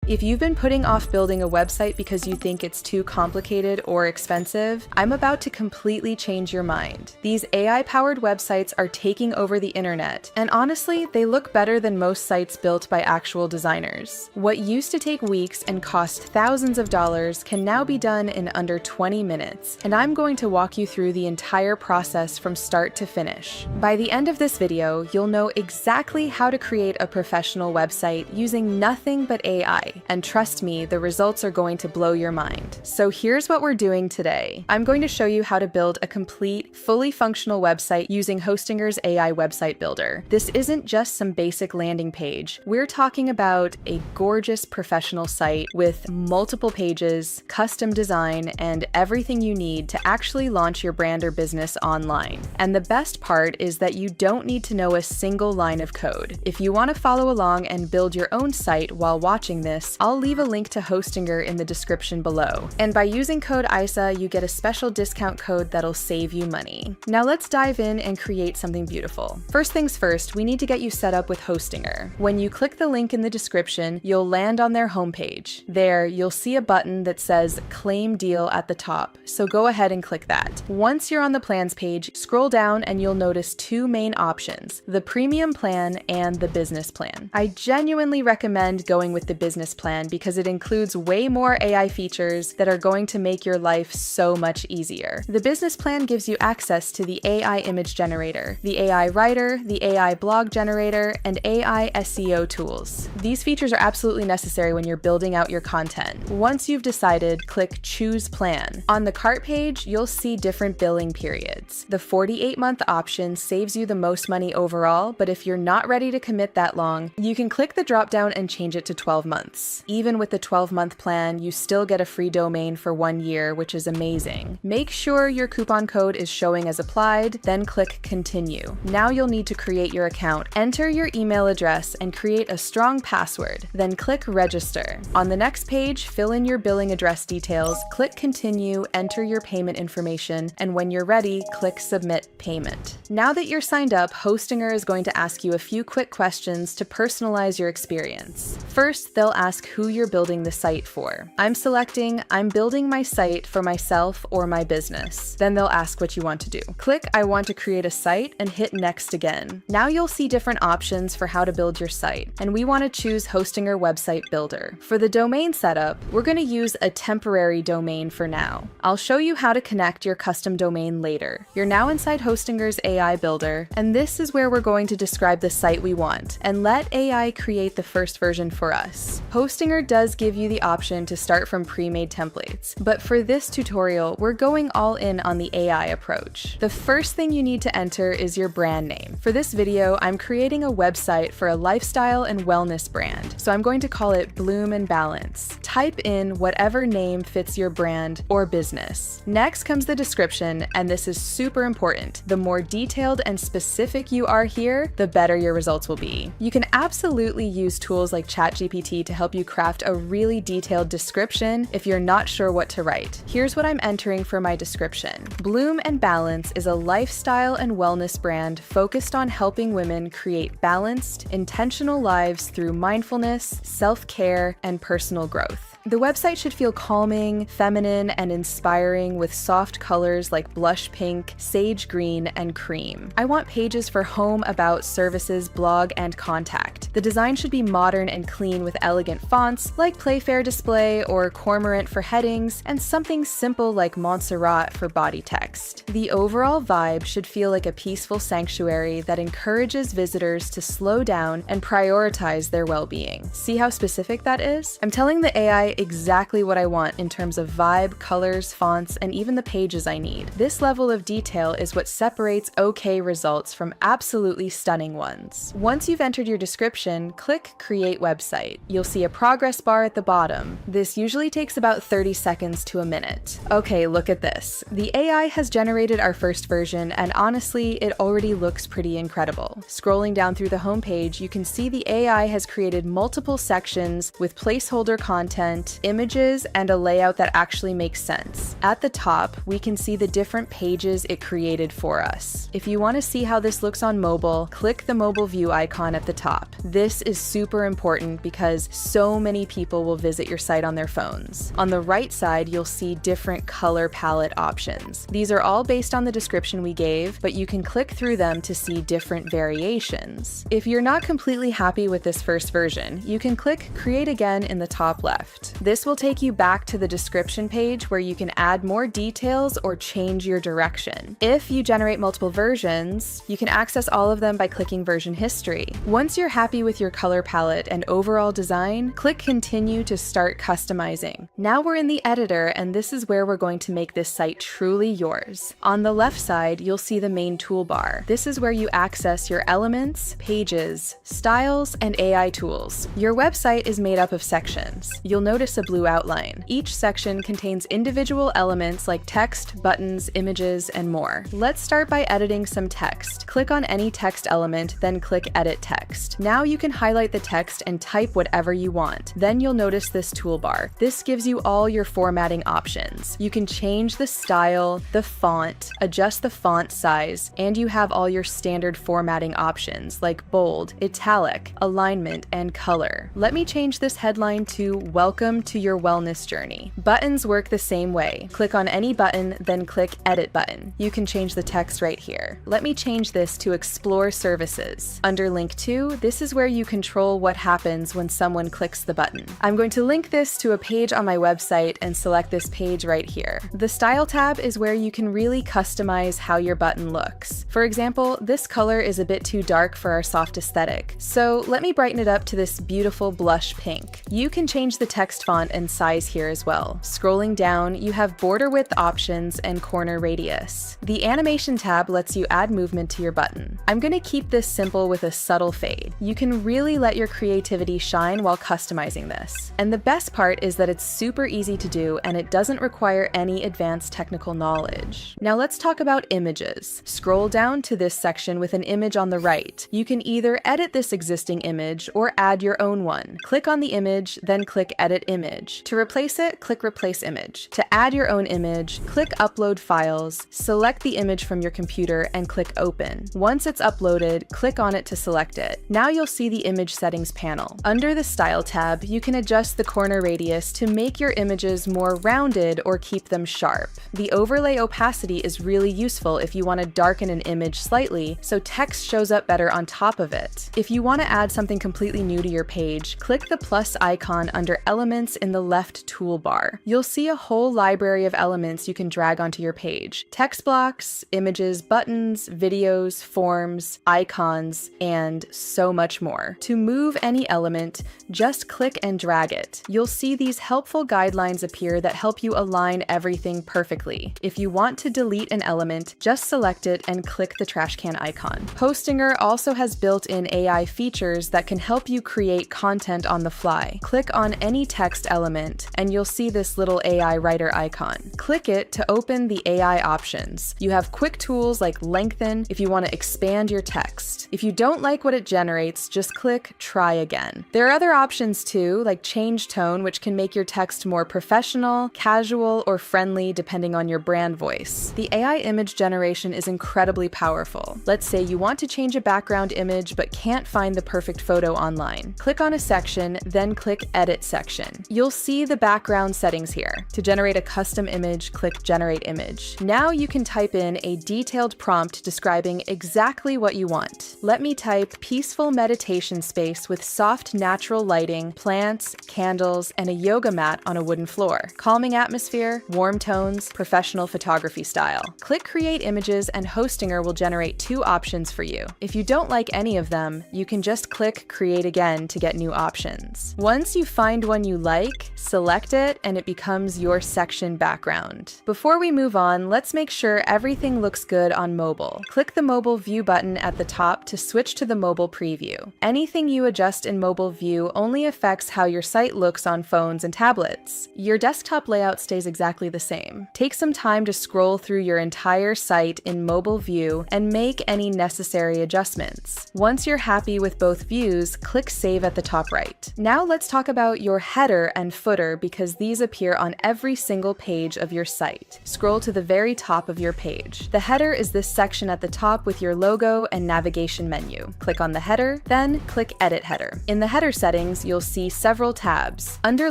If you've been putting off building a website because you think it's too complicated or expensive, I'm about to completely change your mind. These AI-powered websites are taking over the internet, and honestly, they look better than most sites built by actual designers. What used to take weeks and cost thousands of dollars can now be done in under 20 minutes, and I'm going to walk you through the entire process from start to finish. By the end of this video, you'll know exactly how to create a professional website using nothing but AI. And trust me, the results are going to blow your mind. So here's what we're doing today. I'm going to show you how to build a complete, fully functional website using Hostinger's AI Website Builder. This isn't just some basic landing page. We're talking about a gorgeous professional site with multiple pages, custom design, and everything you need to actually launch your brand or business online. And the best part is that you don't need to know a single line of code. If you want to follow along and build your own site while watching this, I'll leave a link to Hostinger in the description below. And by using code ISA, you get a special discount code that'll save you money. Now let's dive in and create something beautiful. First things first, we need to get you set up with Hostinger. When you click the link in the description, you'll land on their homepage. There, you'll see a button that says Claim Deal at the top, so go ahead and click that. Once you're on the plans page, scroll down and you'll notice two main options, the premium plan and the business plan. I genuinely recommend going with the business plan because it includes way more AI features that are going to make your life so much easier. The business plan gives you access to the AI image generator, the AI writer, the AI blog generator, and AI SEO tools. These features are absolutely necessary when you're building out your content. Once you've decided, click Choose Plan. On the cart page, you'll see different billing periods. The 48-month option saves you the most money overall, but if you're not ready to commit that long, you can click the drop-down and change it to 12 months. Even with the 12-month plan, you still get a free domain for 1 year, which is amazing. Make sure your coupon code is showing as applied, then click Continue. Now you'll need to create your account. Enter your email address and create a strong password, then click Register. On the next page, fill in your billing address details, click Continue, enter your payment information, and when you're ready, click Submit Payment. Now that you're signed up, Hostinger is going to ask you a few quick questions to personalize your experience. First, they'll ask who you're building the site for. I'm selecting I'm building my site for myself or my business. Then they'll ask what you want to do. Click I want to create a site and hit Next again. Now you'll see different options for how to build your site, and we want to choose Hostinger Website Builder. For the domain setup, we're going to use a temporary domain for now. I'll show you how to connect your custom domain later. You're now inside Hostinger's AI Builder, and this is where we're going to describe the site we want and let AI create the first version for us. Hostinger does give you the option to start from pre-made templates, but for this tutorial, we're going all in on the AI approach. The first thing you need to enter is your brand name. For this video, I'm creating a website for a lifestyle and wellness brand, so I'm going to call it Bloom and Balance. Type in whatever name fits your brand or business. Next comes the description, and this is super important. The more detailed and specific you are here, the better your results will be. You can absolutely use tools like ChatGPT to help you craft a really detailed description if you're not sure what to write. Here's what I'm entering for my description. Bloom and Balance is a lifestyle and wellness brand focused on helping women create balanced, intentional lives through mindfulness, self-care, and personal growth. The website should feel calming, feminine, and inspiring with soft colors like blush pink, sage green, and cream. I want pages for home, about, services, blog, and contact. The design should be modern and clean with elegant fonts like Playfair Display or Cormorant for headings, and something simple like Montserrat for body text. The overall vibe should feel like a peaceful sanctuary that encourages visitors to slow down and prioritize their well-being. See how specific that is? I'm telling the AI exactly what I want in terms of vibe, colors, fonts, and even the pages I need. This level of detail is what separates okay results from absolutely stunning ones. Once you've entered your description, click Create Website. You'll see a progress bar at the bottom. This usually takes about 30 seconds to a minute. Okay, look at this. The AI has generated our first version, and honestly, it already looks pretty incredible. Scrolling down through the homepage, you can see the AI has created multiple sections with placeholder content, content, images, and a layout that actually makes sense. At the top, we can see the different pages it created for us. If you want to see how this looks on mobile, click the mobile view icon at the top. This is super important because so many people will visit your site on their phones. On the right side, you'll see different color palette options. These are all based on the description we gave, but you can click through them to see different variations. If you're not completely happy with this first version, you can click Create Again in the top left. This will take you back to the description page where you can add more details or change your direction. If you generate multiple versions, you can access all of them by clicking Version History. Once you're happy with your color palette and overall design, click Continue to start customizing. Now we're in the editor, and this is where we're going to make this site truly yours. On the left side, you'll see the main toolbar. This is where you access your elements, pages, styles, and AI tools. Your website is made up of sections. You'll notice a blue outline. Each section contains individual elements like text, buttons, images, and more. Let's start by editing some text. Click on any text element, then click Edit Text. Now you can highlight the text and type whatever you want. Then you'll notice this toolbar. This gives you all your formatting options. You can change the style, the font, adjust the font size, and you have all your standard formatting options like bold, italic, alignment, and color. Let me change this headline to Welcome to Your Wellness Journey. Buttons work the same way. Click on any button, then click Edit button. You can change the text right here. Let me change this to Explore Services. Under Link To, this is where you control what happens when someone clicks the button. I'm going to link this to a page on my website and select this page right here. The Style tab is where you can really customize how your button looks. For example, this color is a bit too dark for our soft aesthetic, so let me brighten it up to this beautiful blush pink. You can change the text font and size here as well. Scrolling down, you have border width options and corner radius. The Animation tab lets you add movement to your button. I'm going to keep this simple with a subtle fade. You can really let your creativity shine while customizing this. And the best part is that it's super easy to do and it doesn't require any advanced technical knowledge. Now let's talk about images. Scroll down to this section with an image on the right. You can either edit this existing image or add your own one. Click on the image, then click Edit Image. To replace it, click Replace Image. To add your own image, click Upload Files, select the image from your computer, and click Open. Once it's uploaded, click on it to select it. Now you'll see the Image Settings panel. Under the Style tab, you can adjust the corner radius to make your images more rounded or keep them sharp. The Overlay Opacity is really useful if you want to darken an image slightly so text shows up better on top of it. If you want to add something completely new to your page, click the plus icon under Elements in the left toolbar. You'll see a whole library of elements you can drag onto your page. Text blocks, images, buttons, videos, forms, icons, and so much more. To move any element, just click and drag it. You'll see these helpful guidelines appear that help you align everything perfectly. If you want to delete an element, just select it and click the trash can icon. Hostinger also has built-in AI features that can help you create content on the fly. Click on any text element and you'll see this little AI writer icon. Click it to open the AI options. You have quick tools like lengthen if you want to expand your text. If you don't like what it generates, just click Try Again. There are other options too, like change tone, which can make your text more professional, casual, or friendly depending on your brand voice. The AI image generation is incredibly powerful. Let's say you want to change a background image but can't find the perfect photo online. Click on a section, then click Edit Section. You'll see the background settings here. To generate a custom image, click Generate Image. Now you can type in a detailed prompt describing exactly what you want. Let me type peaceful meditation space with soft natural lighting, plants, candles, and a yoga mat on a wooden floor. Calming atmosphere, warm tones, professional photography style. Click Create Images and Hostinger will generate two options for you. If you don't like any of them, you can just click Create Again to get new options. Once you find one you like, select it and it becomes your section background. Before we move on, let's make sure everything looks good on mobile. Click the Mobile View button at the top to switch to the mobile preview. Anything you adjust in Mobile View only affects how your site looks on phones and tablets. Your desktop layout stays exactly the same. Take some time to scroll through your entire site in Mobile View and make any necessary adjustments. Once you're happy with both views, click Save at the top right. Now let's talk about your header header and footer because these appear on every single page of your site. Scroll to the very top of your page. The header is this section at the top with your logo and navigation menu. Click on the header, then click Edit Header. In the header settings, you'll see several tabs. Under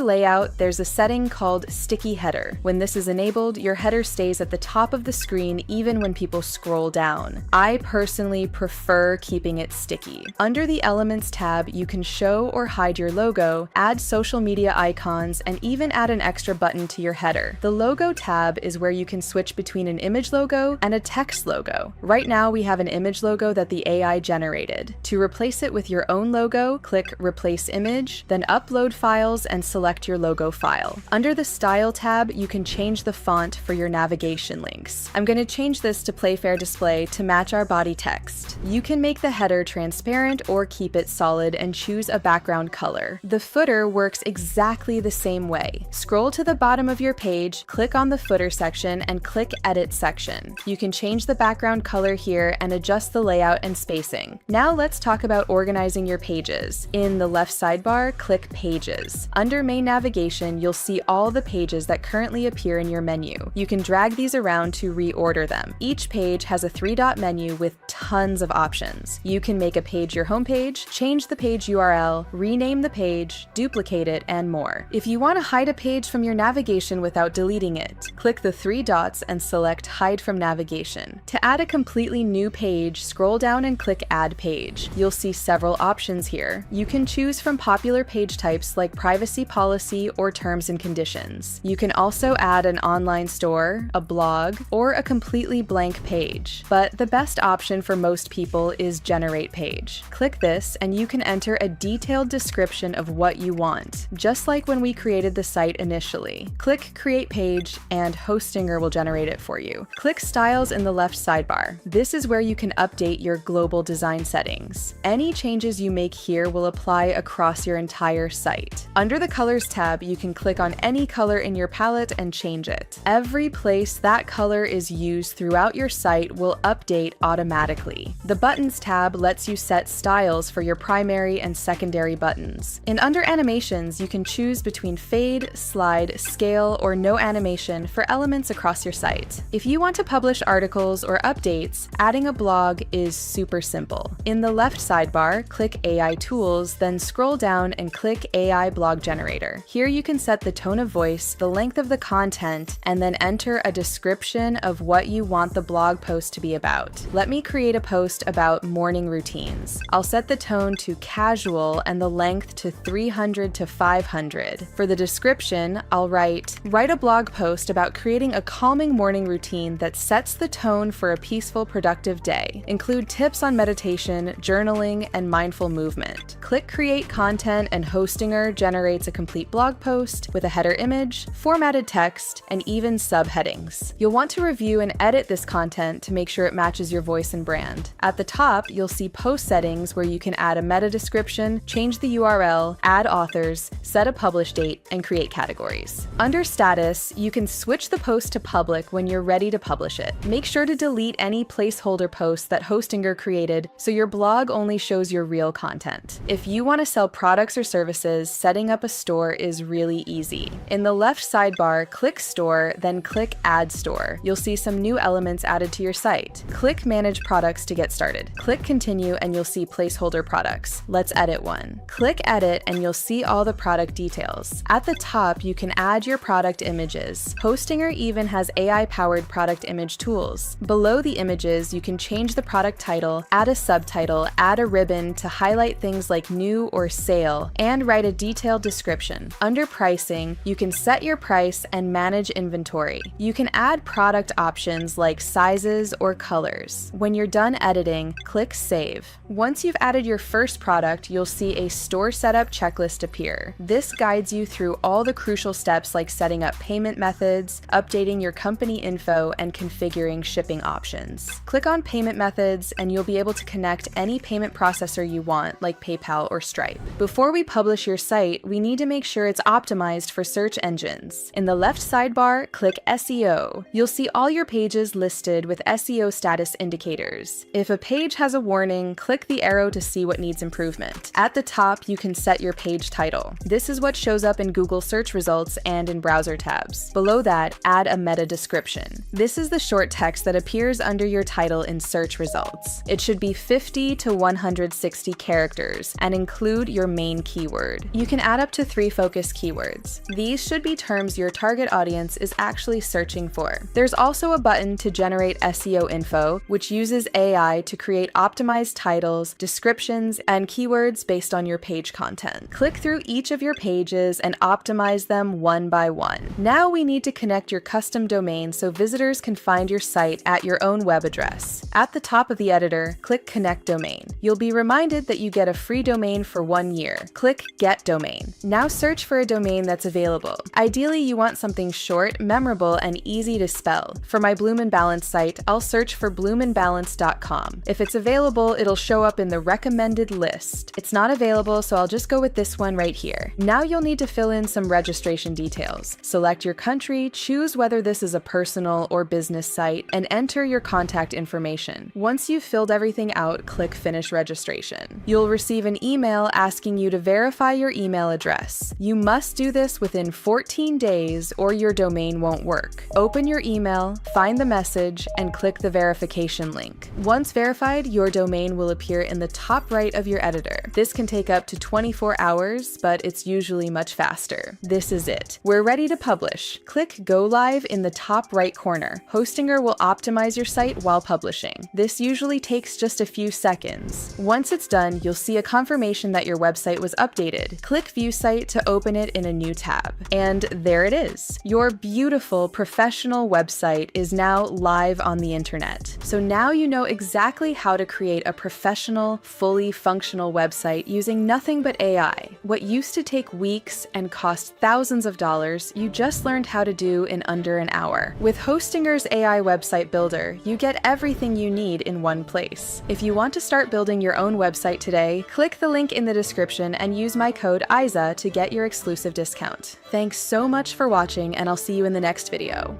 Layout, there's a setting called Sticky Header. When this is enabled, your header stays at the top of the screen even when people scroll down. I personally prefer keeping it sticky. Under the Elements tab, you can show or hide your logo, add social media icons, and even add an extra button to your header. The Logo tab is where you can switch between an image logo and a text logo. Right now, we have an image logo that the AI generated. To replace it with your own logo, click Replace Image, then Upload Files and select your logo file. Under the Style tab, you can change the font for your navigation links. I'm going to change this to Playfair Display to match our body text. You can make the header transparent or keep it solid and choose a background color. The footer works exactly the same way. Scroll to the bottom of your page, click on the footer section, and click Edit section. You can change the background color here and adjust the layout and spacing. Now let's talk about organizing your pages. In the left sidebar, click Pages. Under Main Navigation, you'll see all the pages that currently appear in your menu. You can drag these around to reorder them. Each page has a 3-dot menu with tons of options. You can make a page your homepage, change the page URL, rename the page, duplicate it, and more. If you want to hide a page from your navigation without deleting it, click the 3 dots and select Hide from Navigation. To add a completely new page, scroll down and click Add Page. You'll see several options here. You can choose from popular page types like privacy policy or terms and conditions. You can also add an online store, a blog, or a completely blank page. But the best option for most people is Generate Page. Click this and you can enter a detailed description of what you want, just like when we created the site initially. Click Create Page and Hostinger will generate it for you. Click Styles in the left sidebar. This is where you can update your global design settings. Any changes you make here will apply across your entire site. Under the Colors tab, you can click on any color in your palette and change it. Every place that color is used throughout your site will update automatically. The Buttons tab lets you set styles for your primary and secondary buttons. And under Animations, you can choose between fade, slide, scale, or no animation for elements across your site. If you want to publish articles or updates, adding a blog is super simple. In the left sidebar, click AI Tools, then scroll down and click AI Blog Generator. Here you can set the tone of voice, the length of the content, and then enter a description of what you want the blog post to be about. Let me create a post about morning routines. I'll set the tone to casual and the length to 300 to 500. For the description, I'll write a blog post about creating a calming morning routine that sets the tone for a peaceful, productive day. Include tips on meditation, journaling, and mindful movement. Click Create Content and Hostinger generates a complete blog post with a header image, formatted text, and even subheadings. You'll want to review and edit this content to make sure it matches your voice and brand. At the top, you'll see post settings where you can add a meta description, change the URL, add authors, set a publish date, and create categories. Under Status, you can switch the post to public when you're ready to publish it. Make sure to delete any placeholder posts that Hostinger created so your blog only shows your real content. If you want to sell products or services, setting up a store is really easy. In the left sidebar, click Store, then click Add Store. You'll see some new elements added to your site. Click Manage Products to get started. Click Continue and you'll see placeholder products. Let's edit one. Click Edit and you'll see all the product details. At the top, you can add your product images. Hostinger even has AI-powered product image tools. Below the images, you can change the product title, add a subtitle, add a ribbon to highlight things like new or sale, and write a detailed description. Under Pricing, you can set your price and manage inventory. You can add product options like sizes or colors. When you're done editing, click Save. Once you've added your first product, you'll see a store setup checklist appear. This guides you through all the crucial steps like setting up payment methods, updating your company info, and configuring shipping options. Click on Payment Methods and you'll be able to connect any payment processor you want, like PayPal or Stripe. Before we publish your site, we need to make sure it's optimized for search engines. In the left sidebar, click SEO. You'll see all your pages listed with SEO status indicators. If a page has a warning, click the arrow to see what needs improvement. At the top, you can set your page title. This is is what shows up in Google search results and in browser tabs. Below that, add a meta description. This is the short text that appears under your title in search results. It should be 50 to 160 characters and include your main keyword. You can add up to 3 focus keywords. These should be terms your target audience is actually searching for. There's also a button to generate SEO info, which uses AI to create optimized titles, descriptions, and keywords based on your page content. Click through each of your pages and optimize them one by one. Now we need to connect your custom domain so visitors can find your site at your own web address. At the top of the editor, click Connect Domain. You'll be reminded that you get a free domain for 1 year. Click Get Domain. Now search for a domain that's available. Ideally, you want something short, memorable, and easy to spell. For my Bloom and Balance site, I'll search for bloomandbalance.com. If it's available, it'll show up in the recommended list. It's not available, so I'll just go with this one right here. Now you'll need to fill in some registration details. Select your country, choose whether this is a personal or business site, and enter your contact information. Once you've filled everything out, click Finish Registration. You'll receive an email asking you to verify your email address. You must do this within 14 days or your domain won't work. Open your email, find the message, and click the verification link. Once verified, your domain will appear in the top right of your editor. This can take up to 24 hours, but it's usually much faster. This is it. We're ready to publish. Click Go Live in the top right corner. Hostinger will optimize your site while publishing. This usually takes just a few seconds. Once it's done, you'll see a confirmation that your website was updated. Click View Site to open it in a new tab. And there it is. Your beautiful professional website is now live on the internet. So now you know exactly how to create a professional, fully functional website using nothing but AI. What used to take weeks and cost thousands of dollars, you just learned how to do in under an hour. With Hostinger's AI website builder, you get everything you need in one place. If you want to start building your own website today, click the link in the description and use my code IZA to get your exclusive discount. Thanks so much for watching, and I'll see you in the next video.